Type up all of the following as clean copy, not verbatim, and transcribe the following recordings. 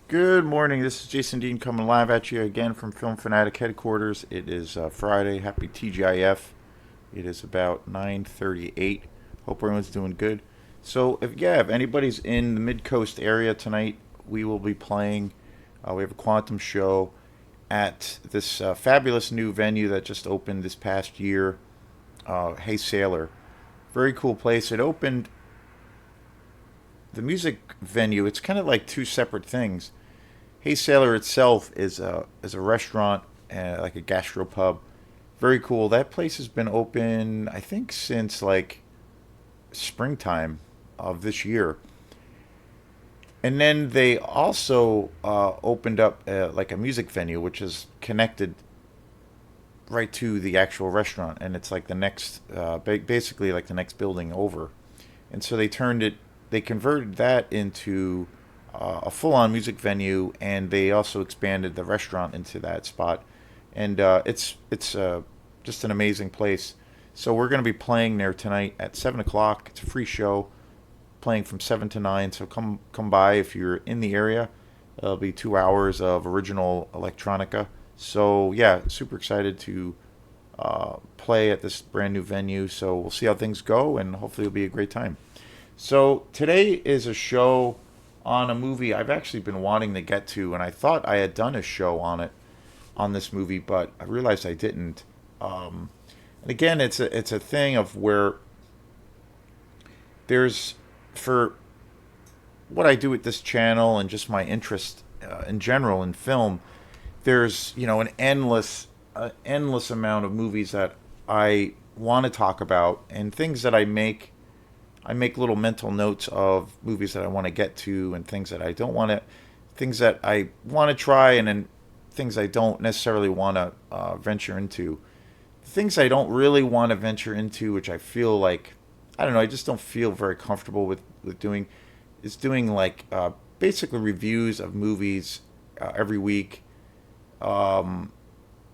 Good morning. This is Jason Dean coming live at you again from Film Fanatic headquarters. It is Friday. Happy TGIF. It is about 9:38. Hope everyone's doing good. So if anybody's in the Mid Coast area tonight, we will be playing. We have a quantum show at this fabulous new venue that just opened this past year. Hey Sailor, very cool place. It opened the music venue. It's kind of like two separate things. Hey Sailor itself is a restaurant, like a gastropub. Very cool. That place has been open, I think, since like springtime of this year. And then they also opened up like a music venue, which is connected right to the actual restaurant, and it's like the next, basically like the next building over. And so they converted that into a full-on music venue, and they also expanded the restaurant into that spot. And it's just an amazing place. So we're going to be playing there tonight at 7 o'clock. It's a free show, playing from 7 to 9. So come by if you're in the area. It'll be 2 hours of original electronica. So yeah, super excited to play at this brand new venue. So we'll see how things go, and hopefully it'll be a great time. So today is a show on a movie I've actually been wanting to get to, and I thought I had done a show on it on this movie, but I realized I didn't. And again, it's a thing of where there's for what I do with this channel and just my interest in general in film. There's an endless amount of movies that I want to talk about and things that I make little mental notes of movies that I want to get to and things that I don't want to, things that I want to try, and then things I don't necessarily want to venture into. Things I don't really want to venture into, which I feel like, I don't know, I just don't feel very comfortable with doing, is doing like basically reviews of movies every week. Um,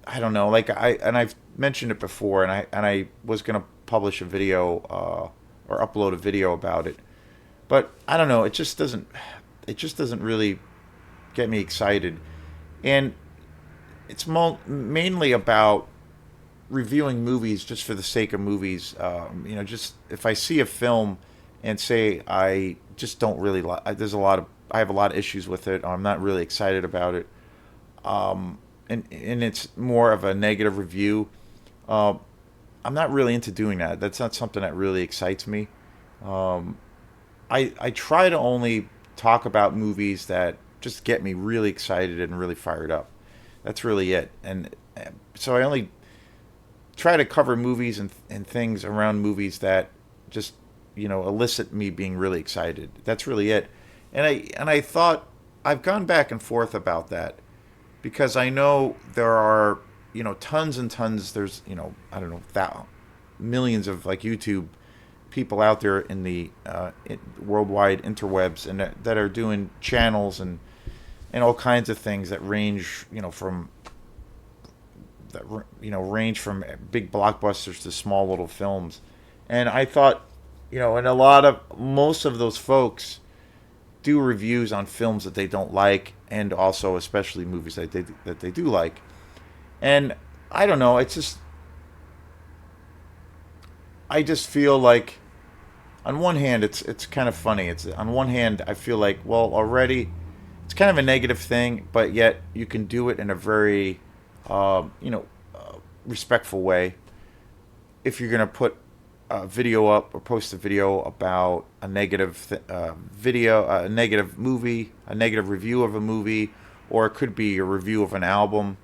I don't know, like I've mentioned it before, and I was gonna publish a video or upload a video about it, but I don't know. It just doesn't really get me excited, and it's mainly about reviewing movies just for the sake of movies. Just if I see a film and say I just don't really like, I have a lot of issues with it, or I'm not really excited about it, and it's more of a negative review. Uh, I'm not really into doing that. That's not something that really excites me. Um, I try to only talk about movies that just get me really excited and really fired up. That's really it. And so I only try to cover movies and things around movies that just elicit me being really excited. That's really it. And I thought I've gone back and forth about that because I know there are tons and tons. There's I don't know millions of like YouTube people out there in the worldwide interwebs, and that are doing channels and all kinds of things that range from range from big blockbusters to small little films. And I thought, and most of those folks do reviews on films that they don't like, and also especially movies that they do like. And I don't know, I just feel like on one hand it's kind of funny. It's on one hand I feel like, well, already it's kind of a negative thing, but yet you can do it in a very uh, you know respectful way. If you're gonna put a video up or post a video about a video, a negative movie, a negative review of a movie, or it could be a review of an album,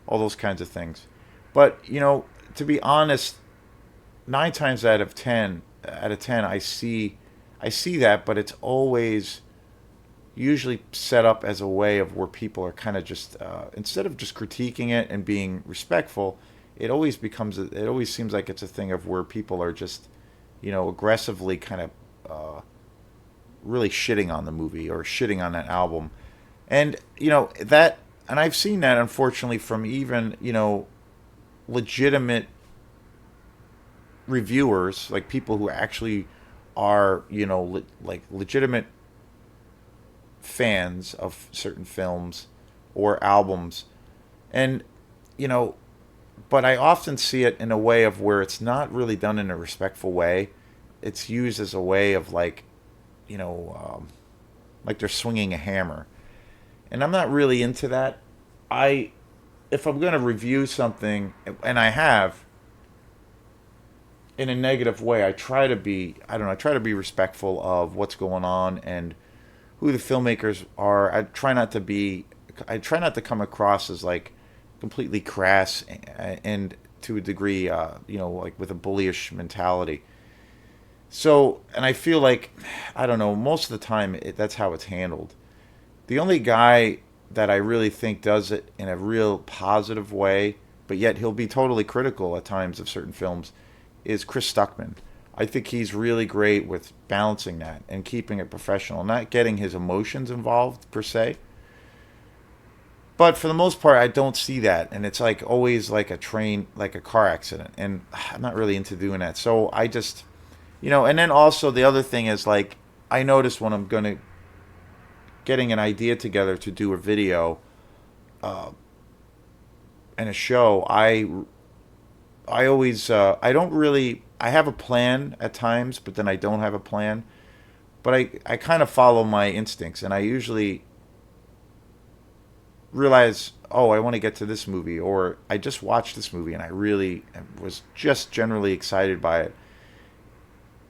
all those kinds of things. But to be honest, 9 times out of ten, I see that, but it's always usually set up as a way of where people are kind of just instead of just critiquing it and being respectful, it always seems like it's a thing of where people are just aggressively kind of really shitting on the movie or shitting on that album. And that, and I've seen that unfortunately from even legitimate reviewers, like people who actually are like legitimate fans of certain films or albums, and you know, but I often see it in a way of where it's not really done in a respectful way. It's used as a way of you know, like they're swinging a hammer, and I'm not really into that. I If I'm going to review something, and I have in a negative way, I try to be, I don't know, I try to be respectful of what's going on and who the filmmakers are. I try not to come across as like completely crass and to a degree, you know, like with a bullyish mentality. So, and I feel like, I don't know, most of the time that's how it's handled. The only guy that I really think does it in a real positive way, but yet he'll be totally critical at times of certain films, is Chris Stuckman. I think he's really great with balancing that and keeping it professional, not getting his emotions involved per se. But for the most part, I don't see that, and it's like always like a train, like a car accident, and I'm not really into doing that. So I just, you know, and then also the other thing is like I notice when I'm gonna getting an idea together to do a video and a show, I always I don't really I have a plan at times, but then I don't have a plan. But I kind of follow my instincts, and I usually realize, oh, I want to get to this movie, or I just watched this movie and I really was just generally excited by it.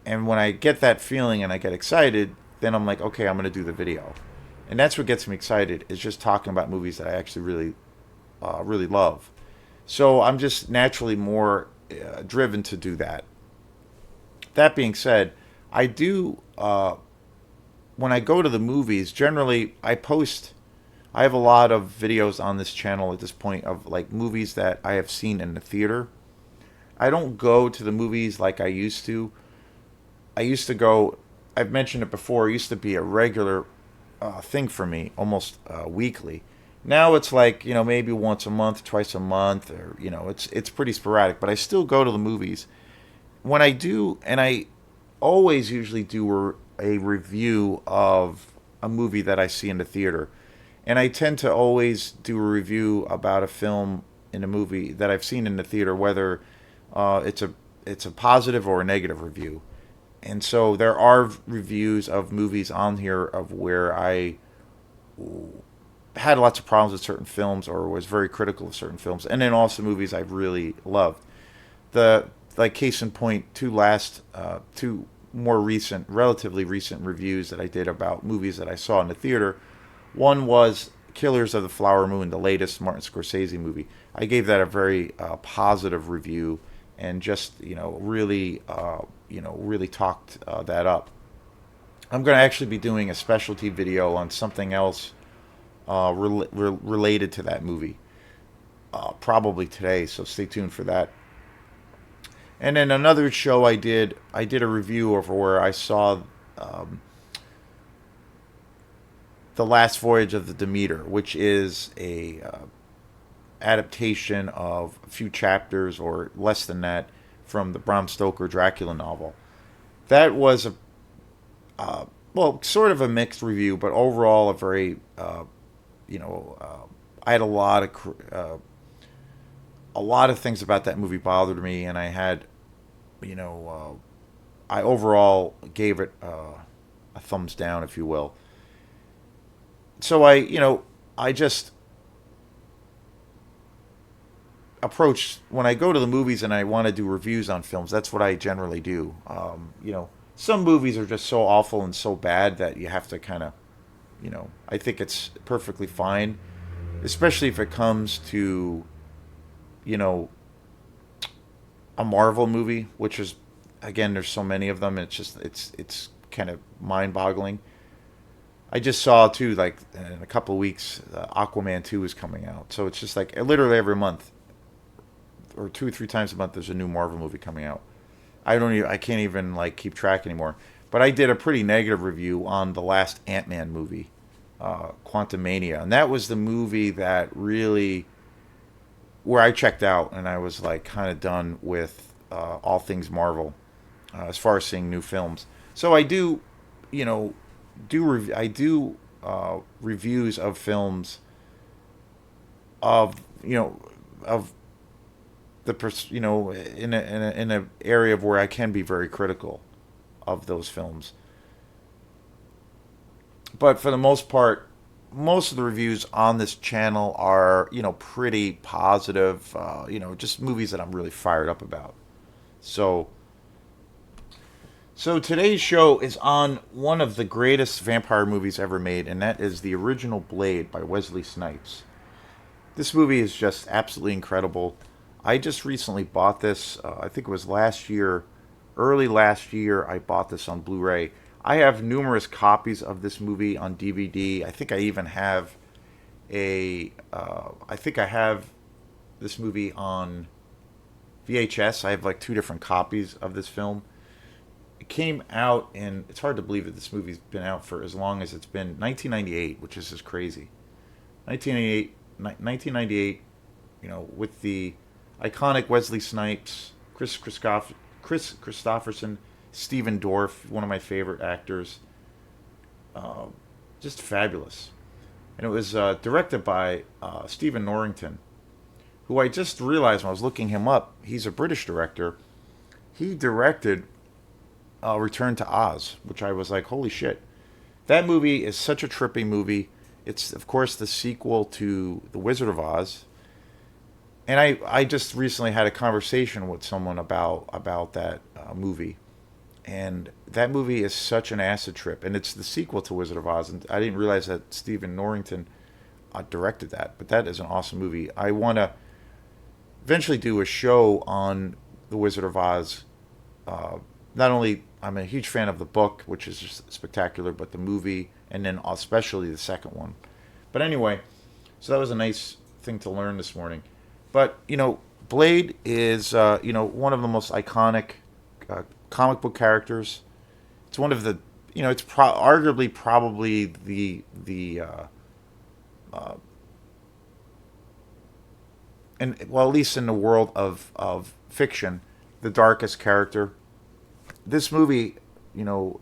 And when I get that feeling and I get excited, then I'm like, okay, I'm going to do the video. And that's what gets me excited, is just talking about movies that I actually really love. So I'm just naturally more driven to do that. That being said, I do when I go to the movies. Generally, I post. I have a lot of videos on this channel at this point of like movies that I have seen in the theater. I don't go to the movies like I used to. I used to go. I've mentioned it before. It used to be a regular thing for me, almost weekly. Now it's like, you know, maybe once a month, twice a month, or you know, it's pretty sporadic. But I still go to the movies when I do, and I always usually do a review of a movie that I see in the theater, and I tend to always do a review about a film in a movie that I've seen in the theater, whether it's a positive or a negative review. And so there are reviews of movies on here of where I had lots of problems with certain films or was very critical of certain films, and then also movies I've really loved. The like case in point, two more recent, relatively recent reviews that I did about movies that I saw in the theater. One was Killers of the Flower Moon, the latest Martin Scorsese movie. I gave that a very positive review, and just really talked that up. I'm going to actually be doing a specialty video on something else related to that movie, probably today. So stay tuned for that. And then another show I did a review of where I saw um, the Last Voyage of the Demeter, which is a adaptation of a few chapters or less than that from the Bram Stoker Dracula novel. That was well, sort of a mixed review, but overall a very I had a lot of things about that movie bothered me, and I had I overall gave it a thumbs down, if you will. So I just approach when I go to the movies and I want to do reviews on films. That's what I generally do. Some movies are just so awful and so bad that you have to kind of, I think it's perfectly fine, especially if it comes to, you know, a Marvel movie, which is, again, there's so many of them. It's just it's kind of mind-boggling. I just saw too, like in a couple of weeks, Aquaman 2 is coming out. So it's just like literally every month, or 2 or 3 times a month, there's a new Marvel movie coming out. I can't even like keep track anymore. But I did a pretty negative review on the last Ant-Man movie, Quantumania, and that was the movie that really, where I checked out and I was like kind of done with all things Marvel as far as seeing new films. So I do, I do reviews of films of of in a area of where I can be very critical of those films. But for the most part, most of the reviews on this channel are pretty positive. Just movies that I'm really fired up about. So so today's show is on one of the greatest vampire movies ever made, and that is the original Blade by Wesley Snipes. This movie is just absolutely incredible. I just recently bought this. I think it was last year, early last year. I bought this on Blu-ray. I have numerous copies of this movie on DVD. I think I even have I think I have this movie on VHS. I have like two different copies of this film. It came out in. It's hard to believe that this movie's been out for as long as it's been. 1998, which is just crazy. 1998, with the iconic Wesley Snipes, Chris Christopherson, Stephen Dorff, one of my favorite actors. Uh, just fabulous. And it was directed by Stephen Norrington, who I just realized when I was looking him up, he's a British director. He directed Return to Oz, which I was like, holy shit. That movie is such a trippy movie. It's, of course, the sequel to The Wizard of Oz. And I just recently had a conversation with someone about that movie. And that movie is such an acid trip. And it's the sequel to Wizard of Oz. And I didn't realize that Stephen Norrington directed that. But that is an awesome movie. I want to eventually do a show on The Wizard of Oz. Not only I'm a huge fan of the book, which is just spectacular, but the movie, and then especially the second one. But anyway, so that was a nice thing to learn this morning. But Blade is one of the most iconic comic book characters. It's one of the it's arguably probably uh, and well, at least in the world of fiction, the darkest character. This movie,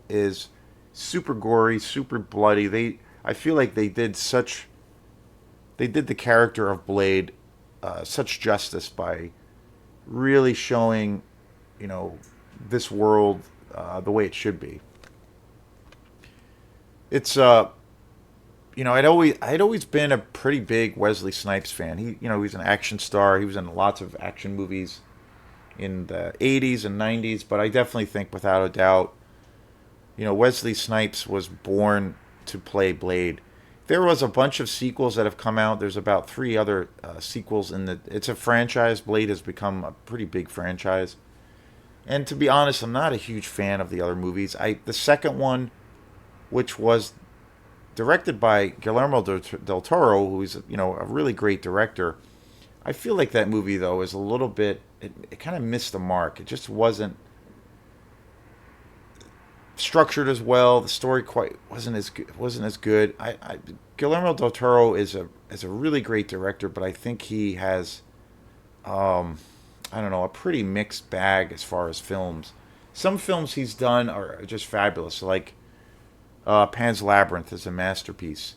is super gory, super bloody. I feel like they did the character of Blade such justice by really showing, this world the way it should be. It's I'd always been a pretty big Wesley Snipes fan. He's an action star. He was in lots of action movies in the 80s and 90s, but I definitely think without a doubt, Wesley Snipes was born to play Blade. There was a bunch of sequels that have come out. There's about three other sequels it's a franchise. Blade has become a pretty big franchise. And to be honest, I'm not a huge fan of the other movies. The second one, which was directed by Guillermo del Toro, who's a really great director. I feel like that movie though is a little bit. It kind of missed the mark. It just wasn't structured as well. The story quite wasn't as good. Guillermo del Toro is a really great director, but I think he has I don't know, a pretty mixed bag as far as films. Some films he's done are just fabulous, like Pan's Labyrinth is a masterpiece.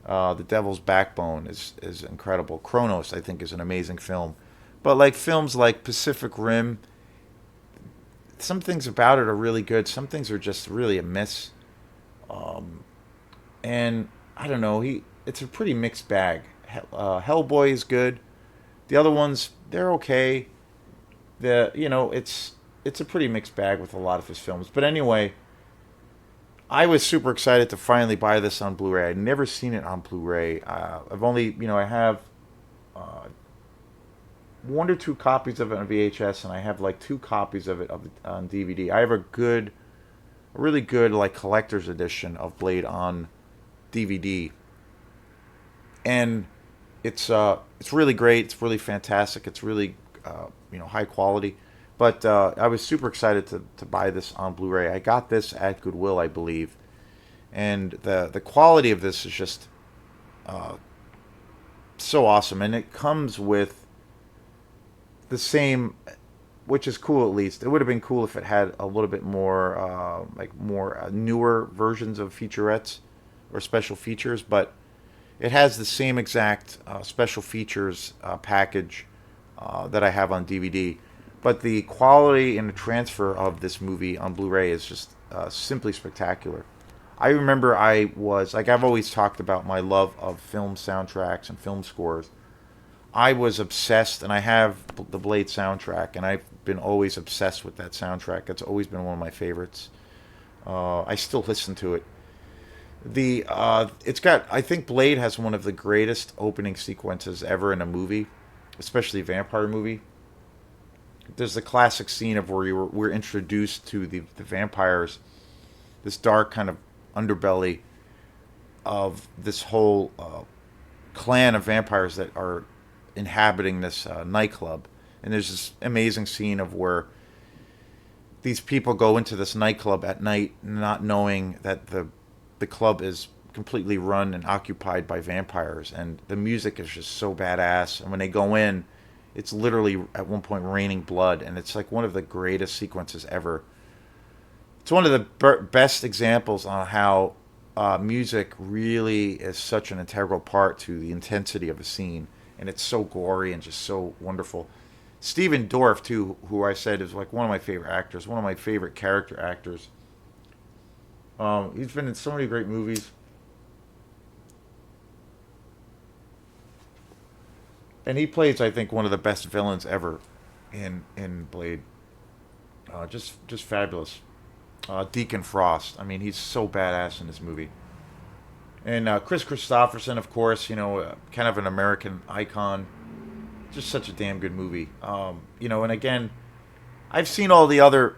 The Devil's Backbone is incredible. Kronos, I think, is an amazing film. But like films like Pacific Rim, some things about it are really good. Some things are just really a miss. And I don't know. It's a pretty mixed bag. Hellboy is good. The other ones, they're okay. It's a pretty mixed bag with a lot of his films. But anyway, I was super excited to finally buy this on Blu-ray. I'd never seen it on Blu-ray. I have one or two copies of it on VHS, and I have like two copies of it on DVD. I have a really good like collector's edition of Blade on DVD, and it's really great. It's really fantastic. It's really high quality. But I was super excited to buy this on Blu-ray. I got this at Goodwill, I believe, and the quality of this is just so awesome, and it comes with the same, which is cool at least. It would have been cool if it had a little bit more, more newer versions of featurettes or special features, but it has the same exact special features package that I have on DVD. But the quality and the transfer of this movie on Blu-ray is just simply spectacular. I remember I was like, I've always talked about my love of film soundtracks and film scores. I was obsessed, and I have the Blade soundtrack, and I've been always obsessed with that soundtrack. That's always been one of my favorites. I still listen to it. It's got, I think Blade has one of the greatest opening sequences ever in a movie, especially a vampire movie. There's the classic scene of where we're introduced to the vampires, this dark kind of underbelly of this whole clan of vampires that are inhabiting this nightclub. And there's this amazing scene of where these people go into this nightclub at night, not knowing that the club is completely run and occupied by vampires, and the music is just so badass. And when they go in, it's literally at one point raining blood, and it's like one of the greatest sequences ever. It's one of the best examples on how music really is such an integral part to the intensity of a scene, and it's so gory and just so wonderful. Steven Dorff, too, who I said is like one of my favorite actors, one of my favorite character actors. He's been in so many great movies. And he plays, I think, one of the best villains ever in Blade. Just fabulous. Deacon Frost. I mean, he's so badass in this movie. And Chris Christopherson, of course, kind of an American icon. Just such a damn good movie. And again, I've seen all the other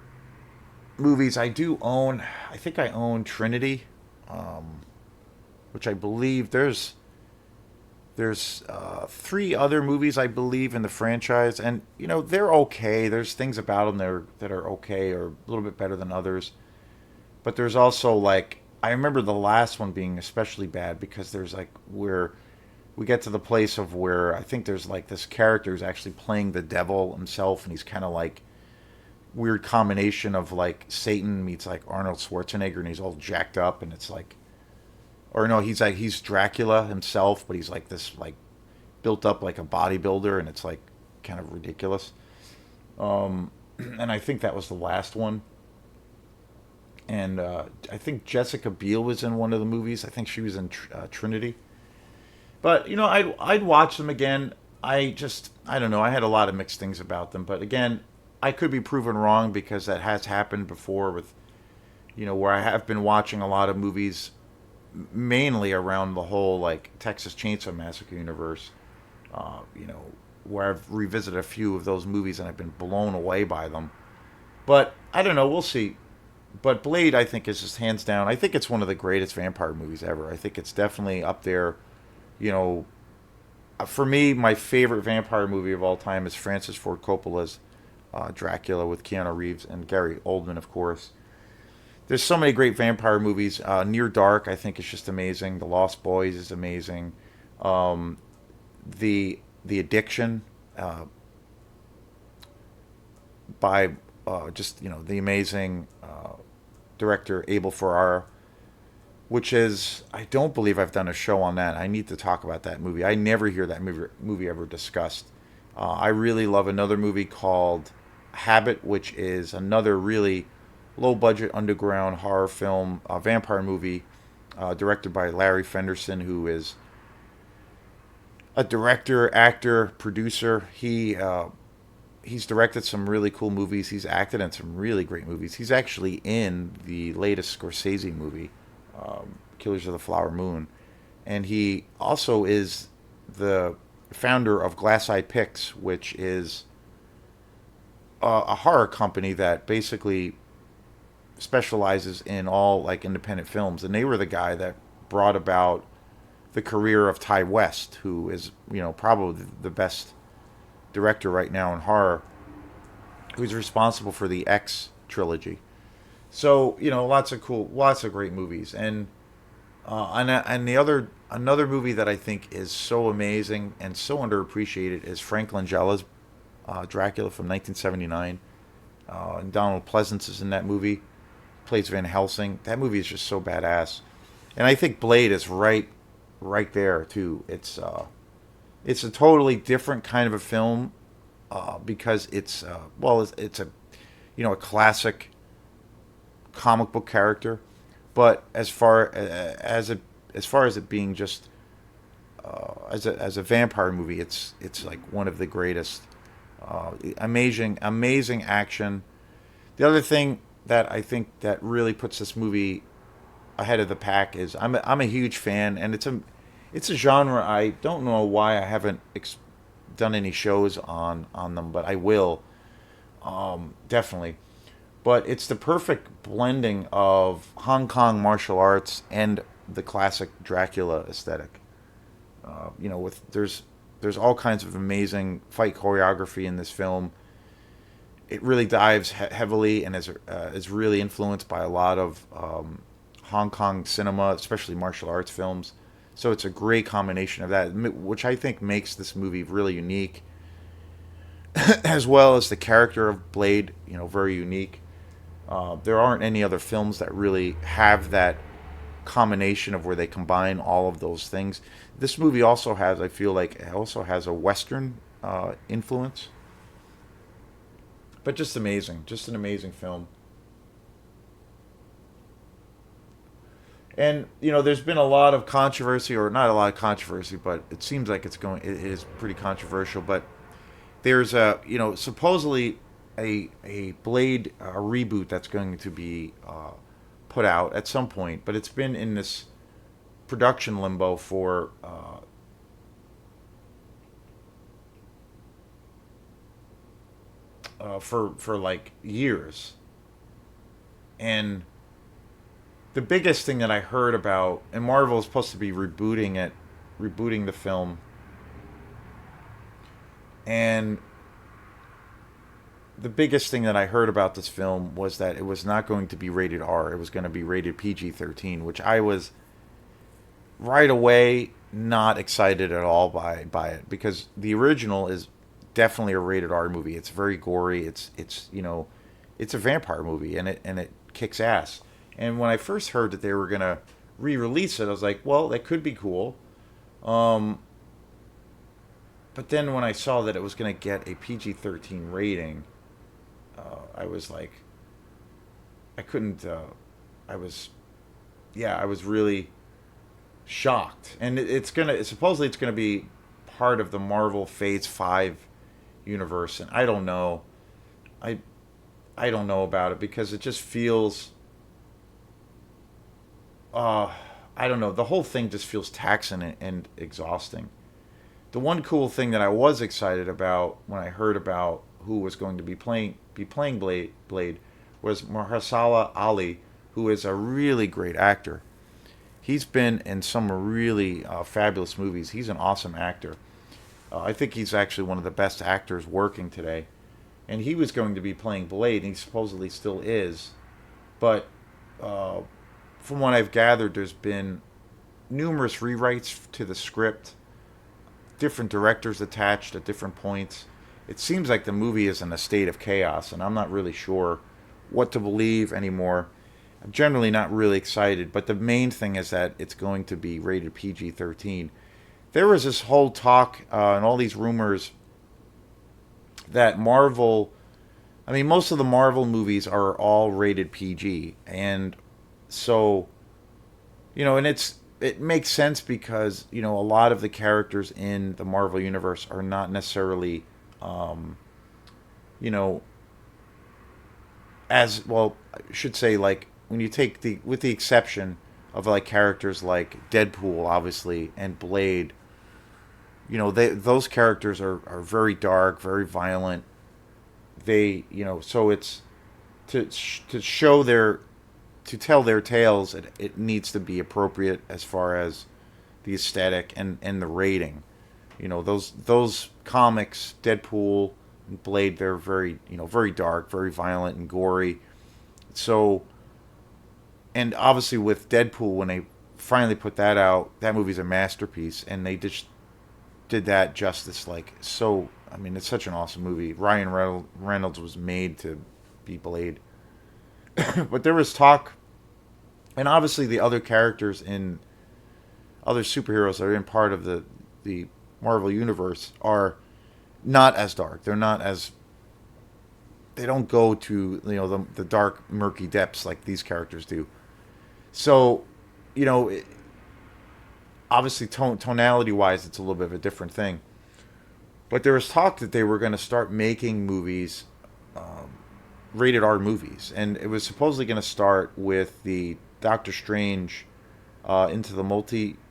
movies. I think I own Trinity, which I believe there's three other movies, I believe, in the franchise, and they're okay. There's things about them that are okay or a little bit better than others, but there's also, like, I remember the last one being especially bad because there's like where we get to the place of where I think there's like this character who's actually playing the devil himself, and he's kind of like weird combination of like Satan meets like Arnold Schwarzenegger, and he's all jacked up, and it's like, or no, he's Dracula himself, but he's like this like built up like a bodybuilder, and it's like kind of ridiculous. And I think that was the last one. And I think Jessica Biel was in one of the movies. I think she was in Trinity. But I'd watch them again. I don't know. I had a lot of mixed things about them, but again, I could be proven wrong because that has happened before with, where I have been watching a lot of movies, mainly around the whole like Texas Chainsaw Massacre universe. Where I've revisited a few of those movies and I've been blown away by them. But I don't know. We'll see. But Blade, I think, is just hands down. I think it's one of the greatest vampire movies ever. I think it's definitely up there. For me, my favorite vampire movie of all time is Francis Ford Coppola's Dracula with Keanu Reeves and Gary Oldman, of course. There's so many great vampire movies. Near Dark, I think, is just amazing. The Lost Boys is amazing. The Addiction by the amazing director Abel Ferrara, which is, I don't believe I've done a show on that. I need to talk about that movie. I never hear that movie ever discussed. I really love another movie called Habit, which is another really low-budget underground horror film, vampire movie, directed by Larry Fenderson, who is a director, actor, producer. He's directed some really cool movies. He's acted in some really great movies. He's actually in the latest Scorsese movie, Killers of the Flower Moon. And he also is the founder of Glass Eye Pix, which is a horror company that basically specializes in all like independent films. And they were the guy that brought about the career of Ty West, who is, probably the best director right now in horror, who's responsible for the X trilogy. So lots of great movies, and another movie that I think is so amazing and so underappreciated is Frank Langella's Dracula from 1979. And Donald Pleasance is in that movie, plays Van Helsing. That movie is just so badass. And I think Blade is right there too. It's a totally different kind of a film because it's a a classic comic book character, but as far as it being just as a vampire movie, it's like one of the greatest. Amazing action. The other thing that I think that really puts this movie ahead of the pack is I'm a huge fan, and it's a genre I don't know why I haven't done any shows on them, but I will definitely. But it's the perfect blending of Hong Kong martial arts and the classic Dracula aesthetic. With there's all kinds of amazing fight choreography in this film. It really dives heavily and is really influenced by a lot of Hong Kong cinema, especially martial arts films. So it's a great combination of that, which I think makes this movie really unique, as well as the character of Blade, very unique. There aren't any other films that really have that combination of where they combine all of those things. This movie also has, I feel like, it also has a Western influence, but just an amazing film. And there's been a lot of controversy, or not a lot of controversy, but it seems like it is pretty controversial. But there's supposedly a Blade reboot that's going to be put out at some point, but it's been in this production limbo for like years. And the biggest thing that I heard about, and Marvel is supposed to be rebooting the film, and the biggest thing that I heard about this film was that it was not going to be rated R. It was going to be rated PG-13, which I was right away not excited at all by it, because the original is definitely a rated R movie. It's very gory. It's a vampire movie, and it kicks ass. And when I first heard that they were gonna re-release it, I was like, well, that could be cool. Um, but then when I saw that it was gonna get a PG-13 rating, I was like, I couldn't. I was, yeah, I was really shocked. And supposedly it's gonna be part of the Marvel Phase 5 universe, and I don't know. I I don't know about it because it just feels uh I don't know. The whole thing just feels taxing and exhausting. The one cool thing that I was excited about when I heard about who was going to be playing Blade was Mahershala Ali, who is a really great actor. He's been in some really fabulous movies. He's an awesome actor. I think he's actually one of the best actors working today. And he was going to be playing Blade, and he supposedly still is. But uh, from what I've gathered, there's been numerous rewrites to the script, different directors attached at different points. It seems like the movie is in a state of chaos, and I'm not really sure what to believe anymore. I'm generally not really excited, but the main thing is that it's going to be rated PG-13. There was this whole talk and all these rumors that Marvel, I mean, most of the Marvel movies are all rated PG, and so and it makes sense because a lot of the characters in the Marvel universe are not necessarily, um, you know, as well. I should say, like, when you take the with the exception of like characters like Deadpool, obviously, and Blade. Those characters are very dark, very violent. So it's to show their to tell their tales. It needs to be appropriate as far as the aesthetic and the rating. Those comics, Deadpool and Blade, they're very very dark, very violent and gory. So, and obviously with Deadpool, when they finally put that out, that movie's a masterpiece, and they just did that justice. Like, so, I mean, it's such an awesome movie. Ryan Reynolds was made to be Blade. But there was talk And obviously, the other characters in other superheroes that are in part of the Marvel universe are not as dark. They're not as they don't go to the dark murky depths like these characters do. So, you know, obviously tonality wise, it's a little bit of a different thing. But there was talk that they were going to start making movies, rated R movies, and it was supposedly going to start with the Doctor Strange into the multiverse.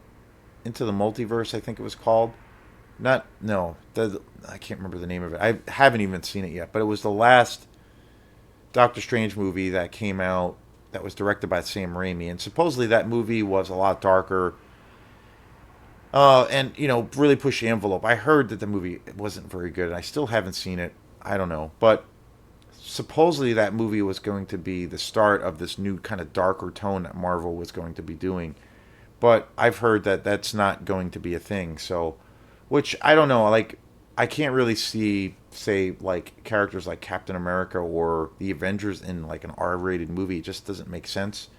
I think it was called. Not no, I can't remember the name of it. I haven't even seen it yet, but it was the last Doctor Strange movie that came out that was directed by Sam Raimi, and supposedly that movie was a lot darker, and really pushed the envelope. I heard that the movie wasn't very good, and I still haven't seen it. I don't know, but supposedly that movie was going to be the start of this new kind of darker tone that Marvel was going to be doing. But I've heard that that's not going to be a thing. So, which I don't know. Like, I can't really see, say, like characters like Captain America or the Avengers in like an R-rated movie. It just doesn't make sense.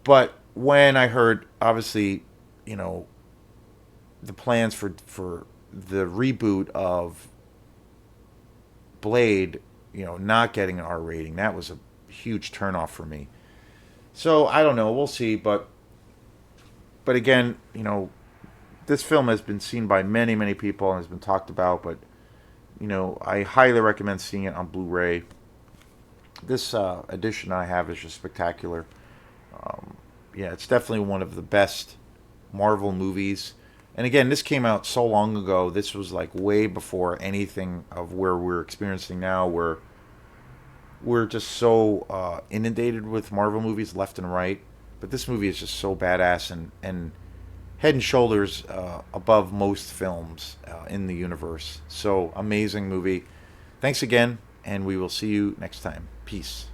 But when I heard, obviously, you know, the plans for the reboot of Blade, not getting an R rating, that was a huge turnoff for me. So I don't know. We'll see. But again, this film has been seen by many, many people and has been talked about. But I highly recommend seeing it on Blu-ray. This edition I have is just spectacular. Yeah, it's definitely one of the best Marvel movies. And again, this came out so long ago. This was like way before anything of where we're experiencing now, where we're just so inundated with Marvel movies left and right. But this movie is just so badass and head and shoulders above most films in the universe. So amazing movie. Thanks again, and we will see you next time. Peace.